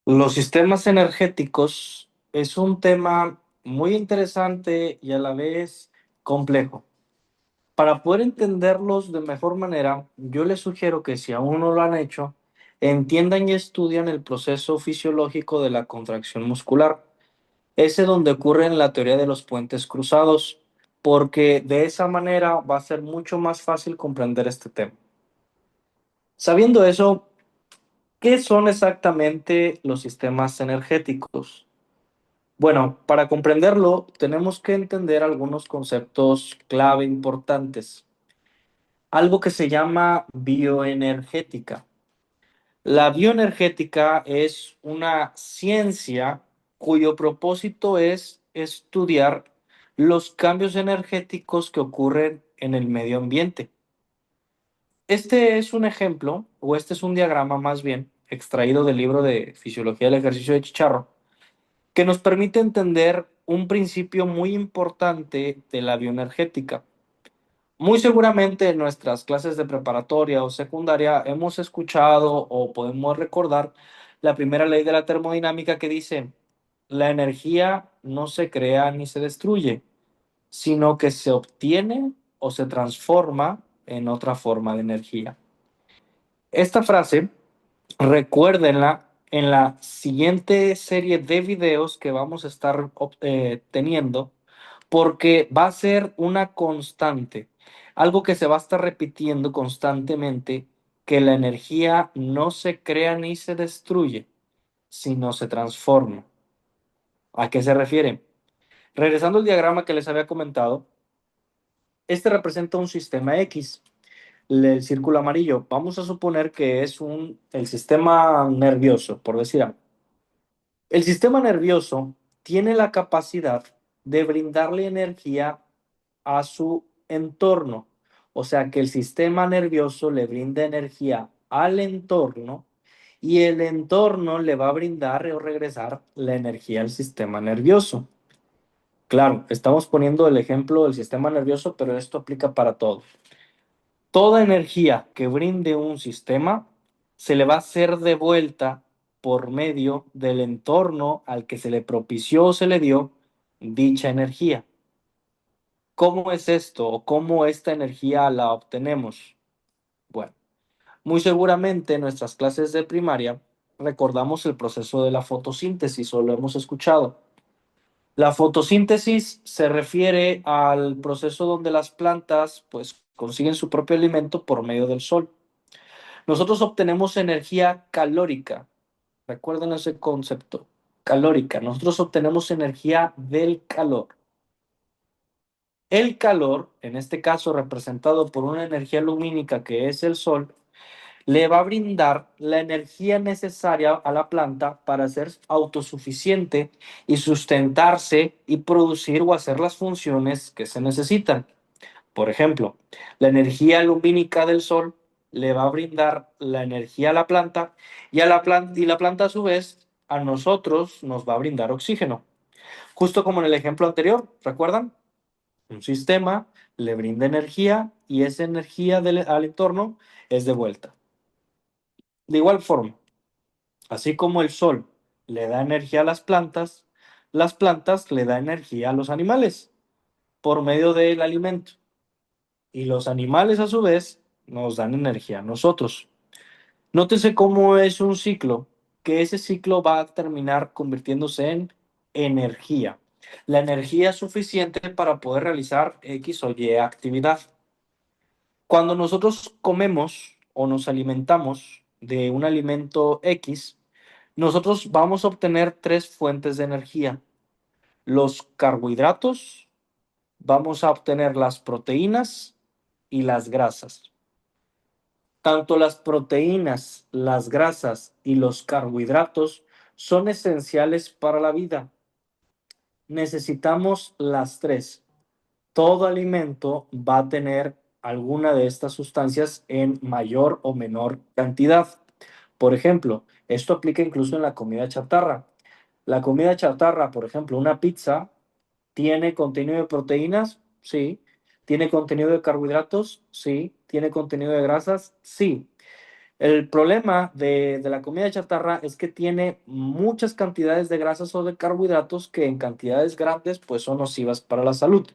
Los sistemas energéticos es un tema muy interesante y a la vez complejo. Para poder entenderlos de mejor manera, yo les sugiero que si aún no lo han hecho, entiendan y estudian el proceso fisiológico de la contracción muscular, ese donde ocurre en la teoría de los puentes cruzados, porque de esa manera va a ser mucho más fácil comprender este tema. Sabiendo eso, ¿qué son exactamente los sistemas energéticos? Bueno, para comprenderlo, tenemos que entender algunos conceptos clave importantes. Algo que se llama bioenergética. La bioenergética es una ciencia cuyo propósito es estudiar los cambios energéticos que ocurren en el medio ambiente. Este es un ejemplo, o este es un diagrama más bien, extraído del libro de Fisiología del Ejercicio de Chicharro, que nos permite entender un principio muy importante de la bioenergética. Muy seguramente en nuestras clases de preparatoria o secundaria hemos escuchado o podemos recordar la primera ley de la termodinámica que dice, la energía no se crea ni se destruye, sino que se obtiene o se transforma en otra forma de energía. Esta frase, recuérdenla en la siguiente serie de videos que vamos a estar teniendo, porque va a ser una constante, algo que se va a estar repitiendo constantemente, que la energía no se crea ni se destruye, sino se transforma. ¿A qué se refiere? Regresando al diagrama que les había comentado, este representa un sistema X. El círculo amarillo, vamos a suponer que es el sistema nervioso, por decir algo. El sistema nervioso tiene la capacidad de brindarle energía a su entorno. O sea que el sistema nervioso le brinda energía al entorno y el entorno le va a brindar o regresar la energía al sistema nervioso. Claro, estamos poniendo el ejemplo del sistema nervioso, pero esto aplica para todo. Toda energía que brinde un sistema se le va a hacer de vuelta por medio del entorno al que se le propició o se le dio dicha energía. ¿Cómo es esto o cómo esta energía la obtenemos? Bueno, muy seguramente en nuestras clases de primaria recordamos el proceso de la fotosíntesis o lo hemos escuchado. La fotosíntesis se refiere al proceso donde las plantas pues consiguen su propio alimento por medio del sol. Nosotros obtenemos energía calórica. Recuerden ese concepto, calórica. Nosotros obtenemos energía del calor. El calor, en este caso representado por una energía lumínica que es el sol, le va a brindar la energía necesaria a la planta para ser autosuficiente y sustentarse y producir o hacer las funciones que se necesitan. Por ejemplo, la energía lumínica del sol le va a brindar la energía a la planta y la planta a su vez a nosotros nos va a brindar oxígeno. Justo como en el ejemplo anterior, ¿recuerdan? Un sistema le brinda energía y esa energía al entorno es de vuelta. De igual forma, así como el sol le da energía a las plantas le dan energía a los animales por medio del alimento. Y los animales a su vez nos dan energía a nosotros. Nótese cómo es un ciclo, que ese ciclo va a terminar convirtiéndose en energía. La energía suficiente para poder realizar X o Y actividad. Cuando nosotros comemos o nos alimentamos de un alimento X, nosotros vamos a obtener tres fuentes de energía. Los carbohidratos, vamos a obtener las proteínas y las grasas. Tanto las proteínas, las grasas y los carbohidratos son esenciales para la vida. Necesitamos las tres. Todo alimento va a tener alguna de estas sustancias en mayor o menor cantidad. Por ejemplo, esto aplica incluso en la comida chatarra. La comida chatarra, por ejemplo, una pizza, ¿tiene contenido de proteínas? Sí. ¿Tiene contenido de carbohidratos? Sí. ¿Tiene contenido de grasas? Sí. El problema de la comida chatarra es que tiene muchas cantidades de grasas o de carbohidratos que en cantidades grandes pues son nocivas para la salud.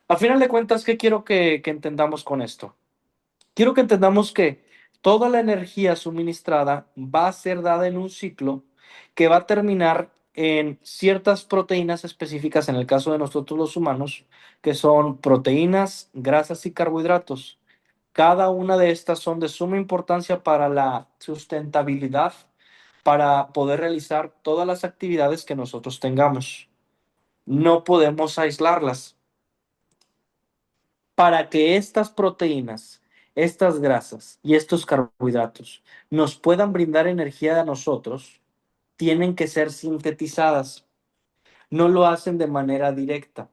A final de cuentas, ¿qué quiero que entendamos con esto? Quiero que entendamos que toda la energía suministrada va a ser dada en un ciclo que va a terminar en ciertas proteínas específicas, en el caso de nosotros los humanos, que son proteínas, grasas y carbohidratos. Cada una de estas son de suma importancia para la sustentabilidad, para poder realizar todas las actividades que nosotros tengamos. No podemos aislarlas. Para que estas proteínas, estas grasas y estos carbohidratos nos puedan brindar energía a nosotros, tienen que ser sintetizadas. No lo hacen de manera directa.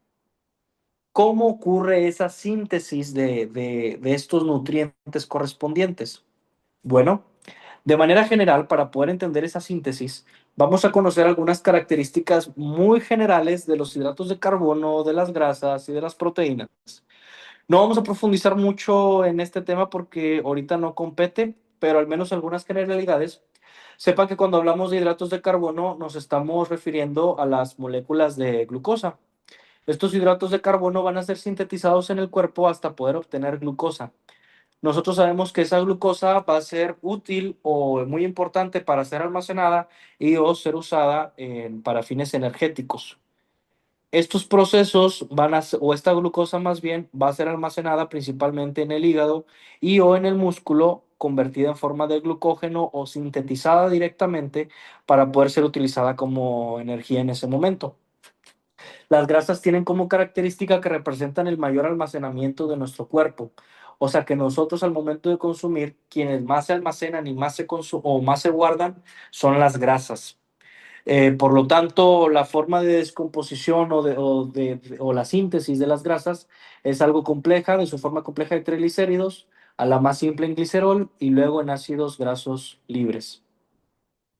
¿Cómo ocurre esa síntesis de estos nutrientes correspondientes? Bueno, de manera general, para poder entender esa síntesis, vamos a conocer algunas características muy generales de los hidratos de carbono, de las grasas y de las proteínas. No vamos a profundizar mucho en este tema porque ahorita no compete, pero al menos algunas generalidades. Sepa que cuando hablamos de hidratos de carbono nos estamos refiriendo a las moléculas de glucosa. Estos hidratos de carbono van a ser sintetizados en el cuerpo hasta poder obtener glucosa. Nosotros sabemos que esa glucosa va a ser útil o muy importante para ser almacenada y o ser usada para fines energéticos. Estos procesos o esta glucosa más bien, va a ser almacenada principalmente en el hígado y o en el músculo, convertida en forma de glucógeno o sintetizada directamente para poder ser utilizada como energía en ese momento. Las grasas tienen como característica que representan el mayor almacenamiento de nuestro cuerpo. O sea que nosotros al momento de consumir, quienes más se almacenan y más o más se guardan son las grasas. Por lo tanto, la forma de descomposición o la síntesis de las grasas es algo compleja, de su forma compleja de triglicéridos, a la más simple en glicerol y luego en ácidos grasos libres.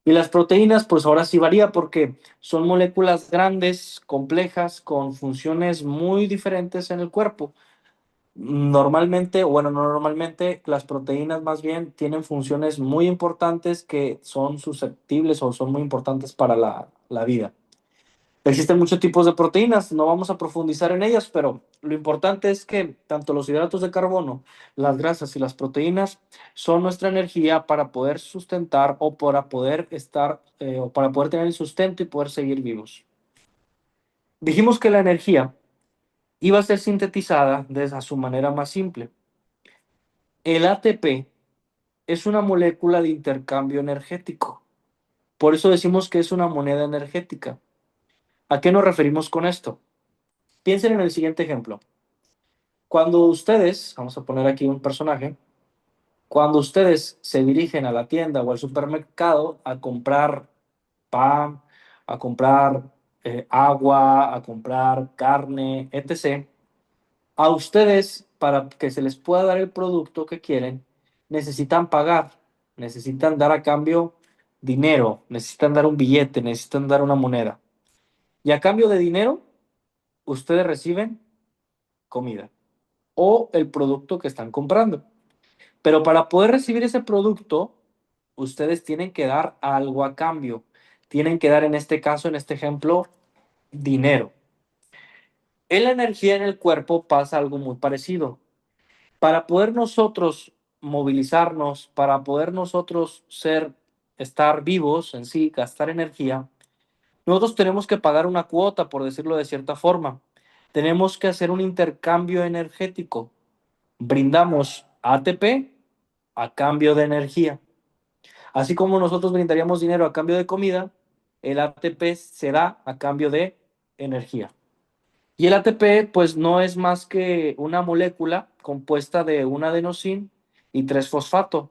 Y las proteínas, pues ahora sí varía porque son moléculas grandes, complejas, con funciones muy diferentes en el cuerpo. Normalmente, bueno, no normalmente, las proteínas más bien tienen funciones muy importantes que son susceptibles o son muy importantes para la vida. Existen muchos tipos de proteínas, no vamos a profundizar en ellas, pero lo importante es que tanto los hidratos de carbono, las grasas y las proteínas son nuestra energía para poder sustentar o para poder estar o para poder tener el sustento y poder seguir vivos. Dijimos que la energía iba a ser sintetizada desde su manera más simple. El ATP es una molécula de intercambio energético. Por eso decimos que es una moneda energética. ¿A qué nos referimos con esto? Piensen en el siguiente ejemplo. Cuando ustedes, vamos a poner aquí un personaje, cuando ustedes se dirigen a la tienda o al supermercado a comprar pan, a comprar agua, a comprar carne, etc., a ustedes, para que se les pueda dar el producto que quieren, necesitan pagar, necesitan dar a cambio dinero, necesitan dar un billete, necesitan dar una moneda. Y a cambio de dinero, ustedes reciben comida o el producto que están comprando. Pero para poder recibir ese producto, ustedes tienen que dar algo a cambio. Tienen que dar, en este caso, en este ejemplo, dinero. En la energía en el cuerpo pasa algo muy parecido. Para poder nosotros movilizarnos, para poder nosotros estar vivos en sí, gastar energía, nosotros tenemos que pagar una cuota, por decirlo de cierta forma. Tenemos que hacer un intercambio energético. Brindamos ATP a cambio de energía. Así como nosotros brindaríamos dinero a cambio de comida, el ATP se da a cambio de energía. Y el ATP, pues no es más que una molécula compuesta de un adenosín y tres fosfatos.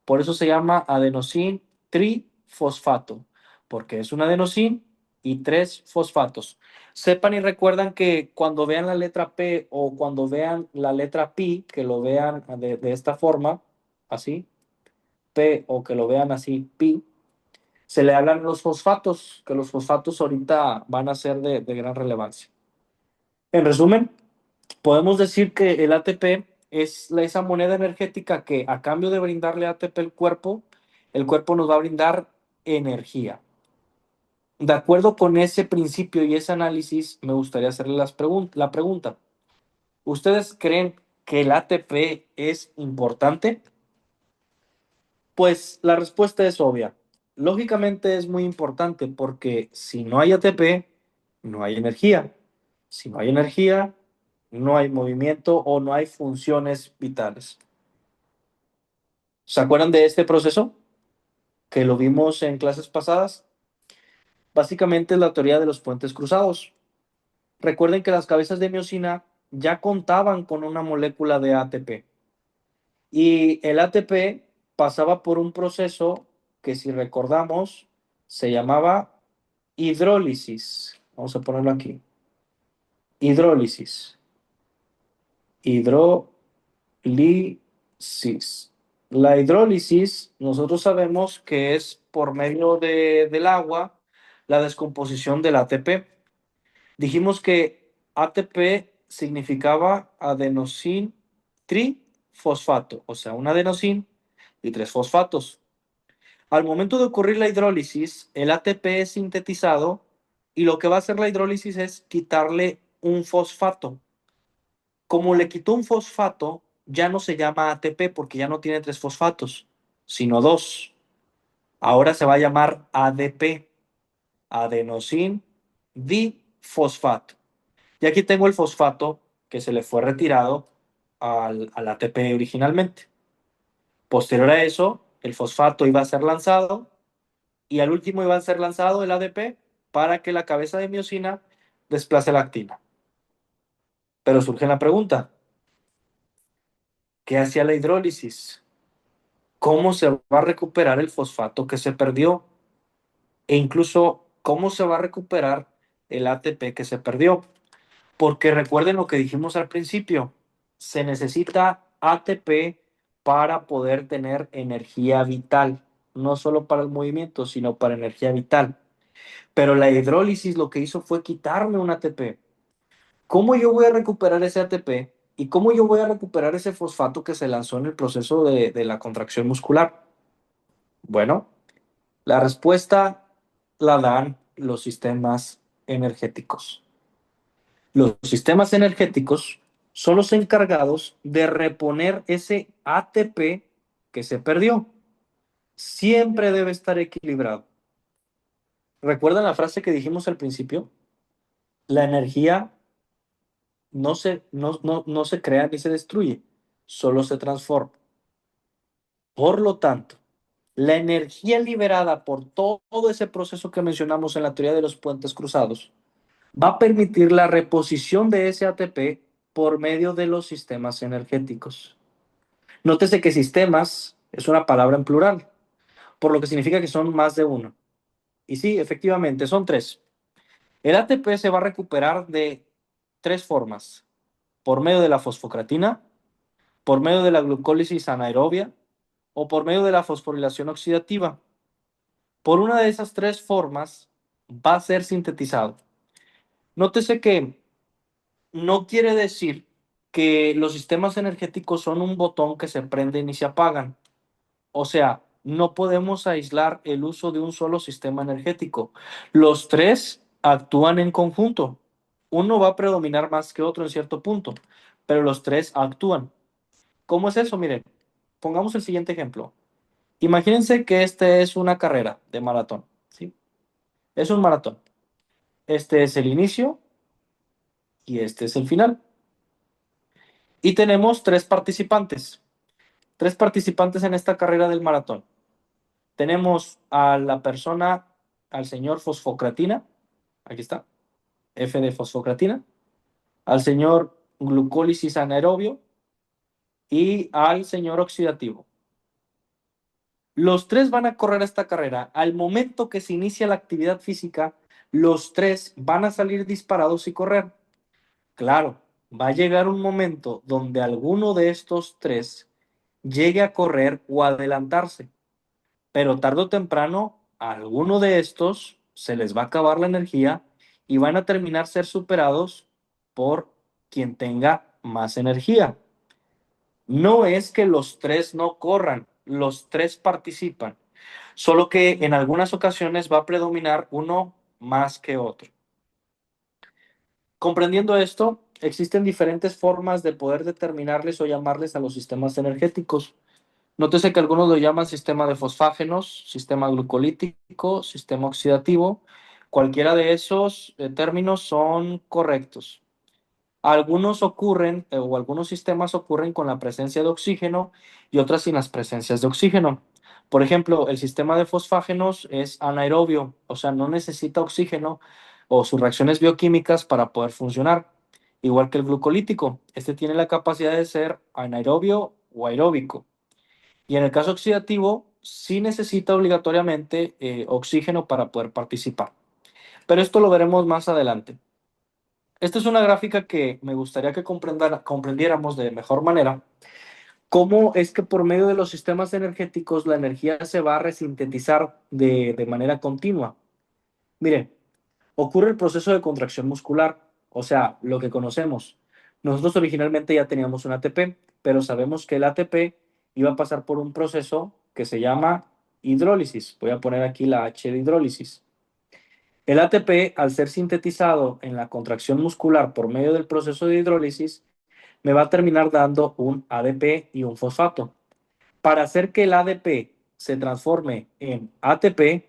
Por eso se llama adenosín trifosfato, porque es un adenosín y tres fosfatos. Sepan y recuerdan que cuando vean la letra P o cuando vean la letra pi, que lo vean de esta forma, así, P o que lo vean así, pi, se le hablan los fosfatos, que los fosfatos ahorita van a ser de gran relevancia. En resumen, podemos decir que el ATP es esa moneda energética que a cambio de brindarle ATP al cuerpo, el cuerpo nos va a brindar energía. De acuerdo con ese principio y ese análisis, me gustaría hacerle la pregunta. ¿Ustedes creen que el ATP es importante? Pues la respuesta es obvia. Lógicamente es muy importante porque si no hay ATP, no hay energía. Si no hay energía, no hay movimiento o no hay funciones vitales. ¿Se acuerdan de este proceso que lo vimos en clases pasadas? Básicamente es la teoría de los puentes cruzados. Recuerden que las cabezas de miosina ya contaban con una molécula de ATP y el ATP pasaba por un proceso que, si recordamos, se llamaba hidrólisis. Vamos a ponerlo aquí. Hidrólisis. Hidrólisis. La hidrólisis, nosotros sabemos que es por medio del agua la descomposición del ATP. Dijimos que ATP significaba adenosin trifosfato, o sea, un adenosin y tres fosfatos. Al momento de ocurrir la hidrólisis, el ATP es sintetizado y lo que va a hacer la hidrólisis es quitarle un fosfato. Como le quitó un fosfato, ya no se llama ATP porque ya no tiene tres fosfatos, sino dos. Ahora se va a llamar ADP, adenosin difosfato. Y aquí tengo el fosfato que se le fue retirado al ATP originalmente. Posterior a eso, el fosfato iba a ser lanzado y al último iba a ser lanzado el ADP para que la cabeza de miosina desplace la actina. Pero surge la pregunta, ¿qué hacía la hidrólisis? ¿Cómo se va a recuperar el fosfato que se perdió? E incluso, ¿cómo se va a recuperar el ATP que se perdió? Porque recuerden lo que dijimos al principio, se necesita ATP para poder tener energía vital, no solo para el movimiento, sino para energía vital. Pero la hidrólisis lo que hizo fue quitarme un ATP. ¿Cómo yo voy a recuperar ese ATP? ¿Y cómo yo voy a recuperar ese fosfato que se lanzó en el proceso de la contracción muscular? Bueno, la respuesta la dan los sistemas energéticos. Los sistemas energéticos son los encargados de reponer ese ATP que se perdió. Siempre debe estar equilibrado. ¿Recuerdan la frase que dijimos al principio? La energía no se crea ni se destruye, solo se transforma. Por lo tanto, la energía liberada por todo ese proceso que mencionamos en la teoría de los puentes cruzados va a permitir la reposición de ese ATP por medio de los sistemas energéticos. Nótese que sistemas es una palabra en plural, por lo que significa que son más de uno. Y sí, efectivamente, son tres. El ATP se va a recuperar de tres formas: por medio de la fosfocreatina, por medio de la glucólisis anaerobia o por medio de la fosforilación oxidativa. Por una de esas tres formas va a ser sintetizado. Nótese que no quiere decir que los sistemas energéticos son un botón que se prenden y se apagan. O sea, no podemos aislar el uso de un solo sistema energético. Los tres actúan en conjunto. Uno va a predominar más que otro en cierto punto, pero los tres actúan. ¿Cómo es eso? Miren, pongamos el siguiente ejemplo. Imagínense que este es una carrera de maratón, ¿sí? Es un maratón. Este es el inicio y este es el final. Y tenemos tres participantes en esta carrera del maratón. Tenemos a la persona, al señor fosfocreatina, aquí está, F de fosfocreatina, al señor glucólisis anaerobio y al señor oxidativo. Los tres van a correr esta carrera. Al momento que se inicia la actividad física, los tres van a salir disparados y correr. Claro, va a llegar un momento donde alguno de estos tres llegue a correr o a adelantarse, pero tarde o temprano a alguno de estos se les va a acabar la energía y van a terminar ser superados por quien tenga más energía. No es que los tres no corran, los tres participan, solo que en algunas ocasiones va a predominar uno más que otro. Comprendiendo esto, existen diferentes formas de poder determinarles o llamarles a los sistemas energéticos. Nótese que algunos lo llaman sistema de fosfágenos, sistema glucolítico, sistema oxidativo. Cualquiera de esos términos son correctos. Algunos ocurren o algunos sistemas ocurren con la presencia de oxígeno y otras sin las presencias de oxígeno. Por ejemplo, el sistema de fosfágenos es anaerobio, o sea, no necesita oxígeno o sus reacciones bioquímicas para poder funcionar. Igual que el glucolítico, este tiene la capacidad de ser anaerobio o aeróbico. Y en el caso oxidativo, sí necesita obligatoriamente oxígeno para poder participar. Pero esto lo veremos más adelante. Esta es una gráfica que me gustaría que comprendiéramos de mejor manera. Cómo es que por medio de los sistemas energéticos la energía se va a resintetizar de manera continua. Miren, ocurre el proceso de contracción muscular, o sea, lo que conocemos. Nosotros originalmente ya teníamos un ATP, pero sabemos que el ATP iba a pasar por un proceso que se llama hidrólisis. Voy a poner aquí la H de hidrólisis. El ATP, al ser sintetizado en la contracción muscular por medio del proceso de hidrólisis, me va a terminar dando un ADP y un fosfato. Para hacer que el ADP se transforme en ATP,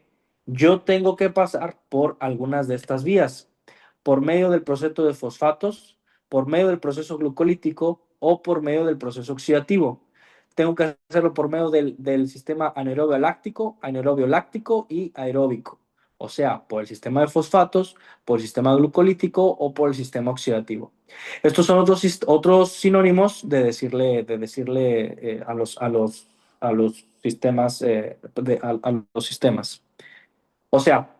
yo tengo que pasar por algunas de estas vías, por medio del proceso de fosfatos, por medio del proceso glucolítico o por medio del proceso oxidativo. Tengo que hacerlo por medio del sistema anaerobio láctico y aeróbico. O sea, por el sistema de fosfatos, por el sistema glucolítico o por el sistema oxidativo. Estos son otros sinónimos de decirle a los sistemas, a los sistemas. O sea,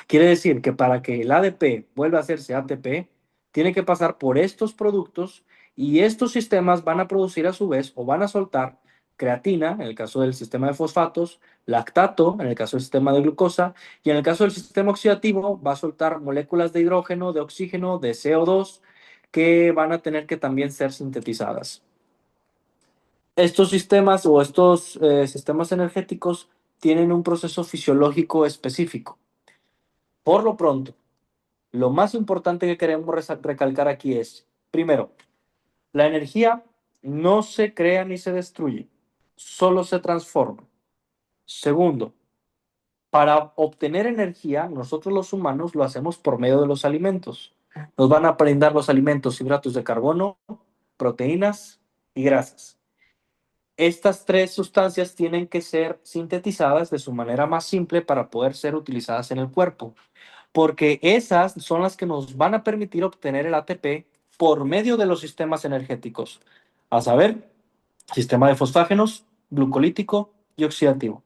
quiere decir que para que el ADP vuelva a hacerse ATP, tiene que pasar por estos productos y estos sistemas van a producir a su vez o van a soltar creatina, en el caso del sistema de fosfatos, lactato, en el caso del sistema de glucosa, y en el caso del sistema oxidativo va a soltar moléculas de hidrógeno, de oxígeno, de CO2, que van a tener que también ser sintetizadas. Estos sistemas o estos sistemas energéticos tienen un proceso fisiológico específico. Por lo pronto, lo más importante que queremos recalcar aquí es, primero, la energía no se crea ni se destruye, solo se transforma. Segundo, para obtener energía, nosotros los humanos lo hacemos por medio de los alimentos. Nos van a brindar los alimentos hidratos de carbono, proteínas y grasas. Estas tres sustancias tienen que ser sintetizadas de su manera más simple para poder ser utilizadas en el cuerpo, porque esas son las que nos van a permitir obtener el ATP por medio de los sistemas energéticos, a saber, sistema de fosfágenos, glucolítico y oxidativo.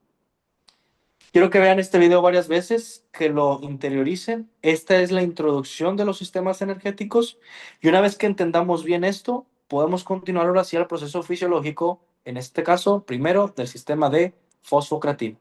Quiero que vean este video varias veces, que lo interioricen. Esta es la introducción de los sistemas energéticos y una vez que entendamos bien esto, podemos continuar ahora hacia el proceso fisiológico, en este caso, primero, del sistema de fosfocreatina.